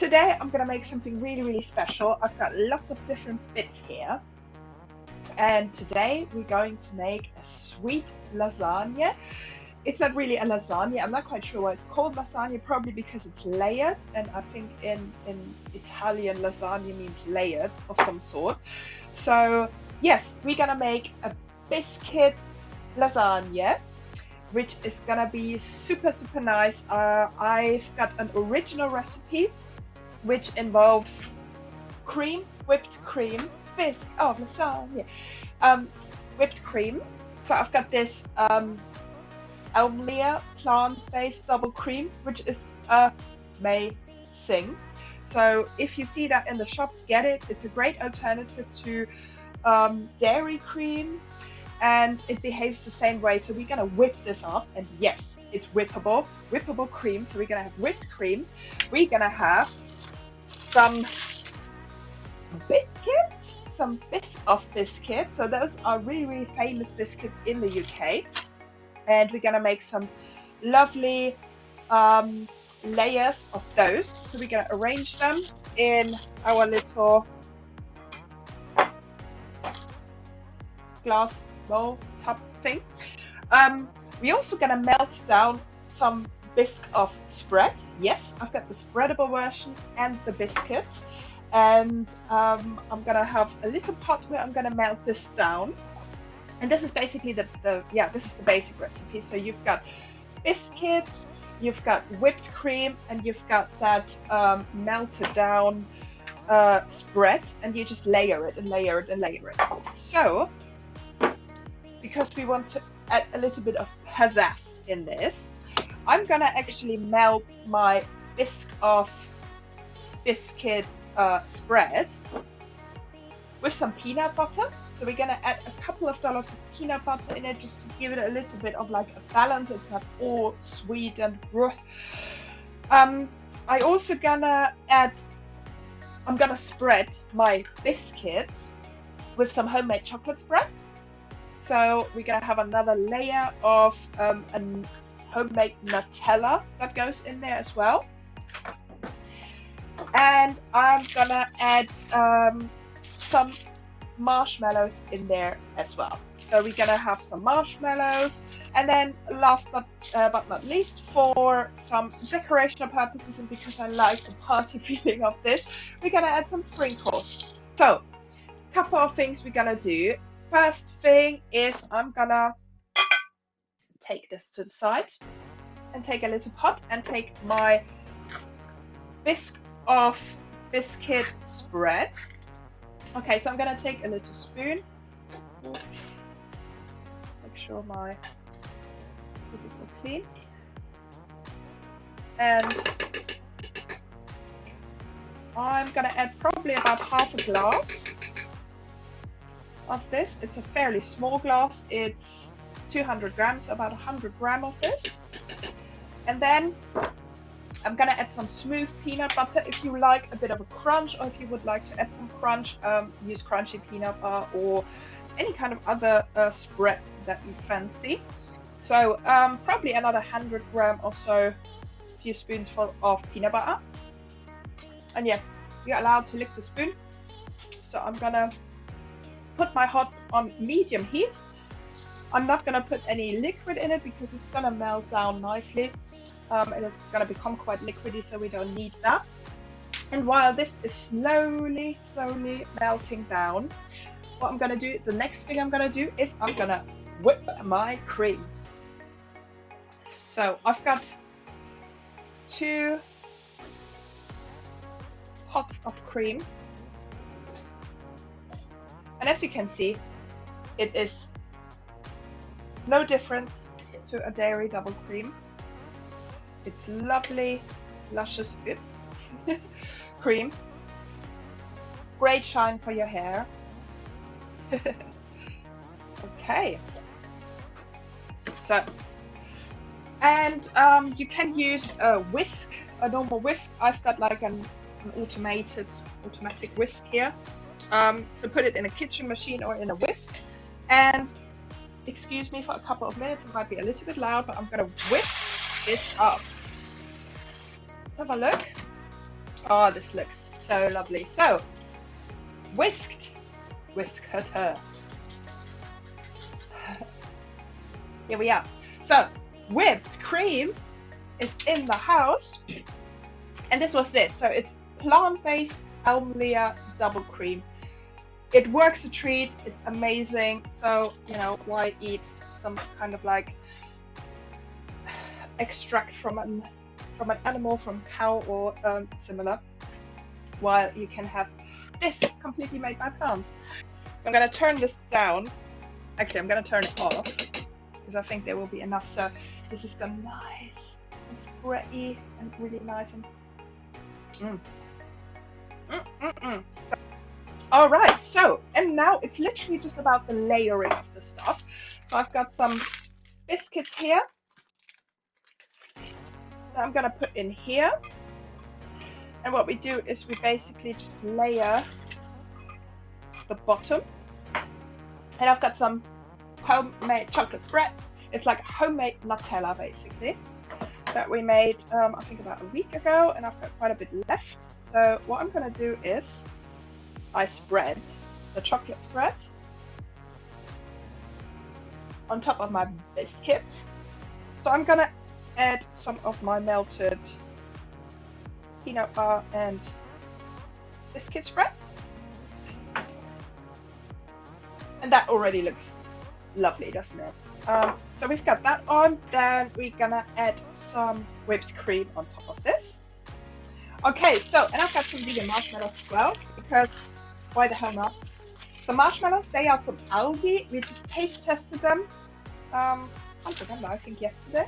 Today I'm gonna make something really special. I've got lots of different bits here. And today we're going to make a sweet lasagna. It's not really a lasagna. I'm not quite sure why it's called lasagna, probably because it's layered. And I think in Italian, lasagna means layered of some sort. So yes, we're gonna make a biscuit lasagna, which is gonna be super nice. I've got an original recipe, which involves cream, whipped cream, lasagna, whipped cream. So I've got this Almia plant-based double cream, which is amazing. So if you see that in the shop, get it. It's a great alternative to dairy cream, and it behaves the same way. So we're gonna whip this up, and yes, it's whippable cream. So we're gonna have whipped cream. We're gonna have some biscuits, some Biscoff biscuits. So those are really famous biscuits in the UK. And we're gonna make some lovely layers of those. So we're gonna arrange them in our little glass bowl top thing. We're also gonna melt down some Biscoff spread. Yes, I've got the spreadable version and the biscuits. And I'm gonna have a little pot where I'm gonna melt this down. And this is basically this is the basic recipe. So you've got biscuits, you've got whipped cream, and you've got that melted down spread, and you just layer it and layer it and layer it. So, because we want to add a little bit of pizzazz in this, I'm gonna actually melt my Biscoff biscuit spread with some peanut butter. So we're gonna add a couple of dollops of peanut butter in it just to give it a little bit of like a balance. It's not all sweet and rough. I also gonna I'm gonna spread my biscuits with some homemade chocolate spread. So we're gonna have another layer of a homemade Nutella that goes in there as well. And I'm gonna add some marshmallows in there as well. So we're gonna have some marshmallows, and then last but not least, for some decorational purposes and because I like the party feeling of this, we're gonna add some sprinkles. So a couple of things we're gonna do. First thing is I'm gonna take this to the side and take a little pot and take my Biscoff biscuit spread. Okay, so I'm gonna take a little spoon. Make sure this is all clean. And I'm gonna add probably about half a glass of this. It's a fairly small glass. It's 200 grams, about 100 grams of this. And then I'm gonna add some smooth peanut butter. If you like a bit of a crunch, or if you would like to add some crunch, use crunchy peanut butter or any kind of other spread that you fancy. So probably another 100 grams or so, a few spoonfuls of peanut butter. And yes, you're allowed to lick the spoon. So I'm gonna put my hot on medium heat. I'm not gonna put any liquid in it because it's gonna melt down nicely. And it's going to become quite liquidy, so we don't need that. And while this is slowly melting down, what I'm going to do, the next thing I'm going to do is I'm going to whip my cream. So I've got 2 pots of cream, and as you can see, it is no difference to a dairy double cream. It's lovely, luscious, cream. Great shine for your hair. Okay. So, and you can use a whisk, a normal whisk. I've got like an automatic whisk here. So put it in a kitchen machine or in a whisk. And excuse me for a couple of minutes. It might be a little bit loud, but I'm gonna whisk this up. Let's have a look. Oh, this looks so lovely. So, whisked her. Here we are. So, whipped cream is in the house. And this was this. So, it's plant-based Almlia double cream. It works a treat. It's amazing. So, you know, why eat some kind of like extract from an animal, from cow or similar, while you can have this completely made by plants. So I'm going to turn this down. Actually, I'm going to turn it off because I think there will be enough. So this is gonna nice and spready and really nice and So, all right. So and now it's literally just about the layering of the stuff. So I've got some biscuits here that I'm gonna put in here. And what we do is we basically just layer the bottom. And I've got some homemade chocolate spread. It's like homemade Nutella, basically, that we made, I think about a week ago, and I've got quite a bit left. So what I'm gonna do is I spread the chocolate spread on top of my biscuits. So I'm gonna add some of my melted peanut butter and biscuit spread. And that already looks lovely, doesn't it? So we've got that on. Then we're gonna add some whipped cream on top of this. Okay, so, and I've got some vegan marshmallows as well, because why the hell not? So marshmallows, they are from Aldi. We just taste tested them. I can't remember, I think yesterday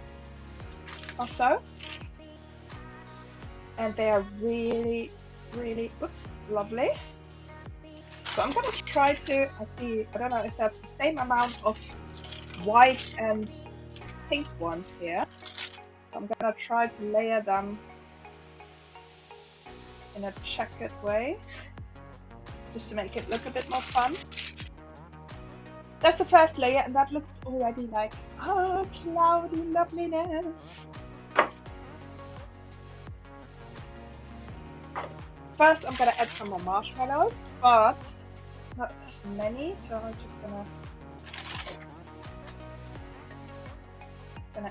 or so. And they are really, really, oops, lovely. So I'm gonna try to, I don't know if that's the same amount of white and pink ones here. So I'm gonna try to layer them in a checkered way, just to make it look a bit more fun. That's the first layer, and that looks already like, oh, cloudy loveliness. First, I'm gonna add some more marshmallows, but not as many, so I'm just gonna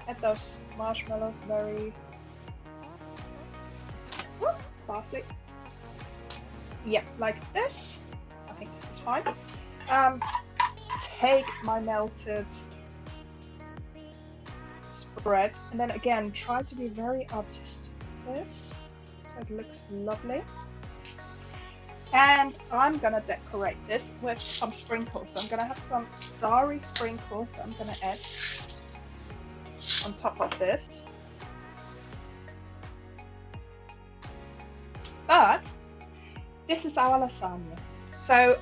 add those marshmallows very sparsely. Yep, like this. I think this is fine. Take my melted spread, and then again try to be very artistic with this, so it looks lovely. And I'm gonna decorate this with some sprinkles. So I'm gonna have some starry sprinkles that I'm gonna add on top of this. But this is our lasagna. So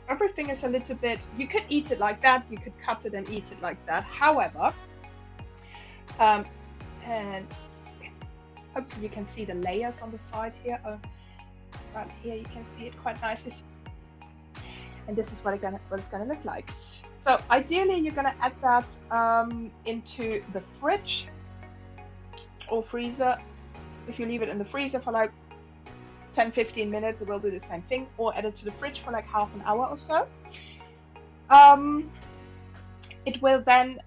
everything is a little bit, you could eat it like that, you could cut it and eat it like that. However, and hopefully you can see the layers on the side here. Right here you can see it quite nicely, and this is what it's gonna look like. So ideally you're gonna add that into the fridge or freezer. If you leave it in the freezer for like 10-15 minutes, it will do the same thing, or add it to the fridge for like half an hour or so. It will then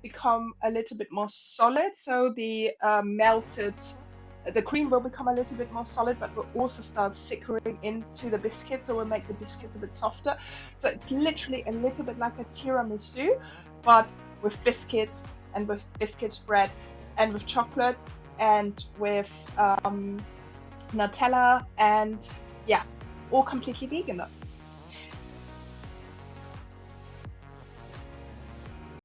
become a little bit more solid, so the the cream will become a little bit more solid, but will also start sickering into the biscuits, so will make the biscuits a bit softer. So it's literally a little bit like a tiramisu, but with biscuits and with biscuit spread and with chocolate and with Nutella, and yeah, all completely vegan.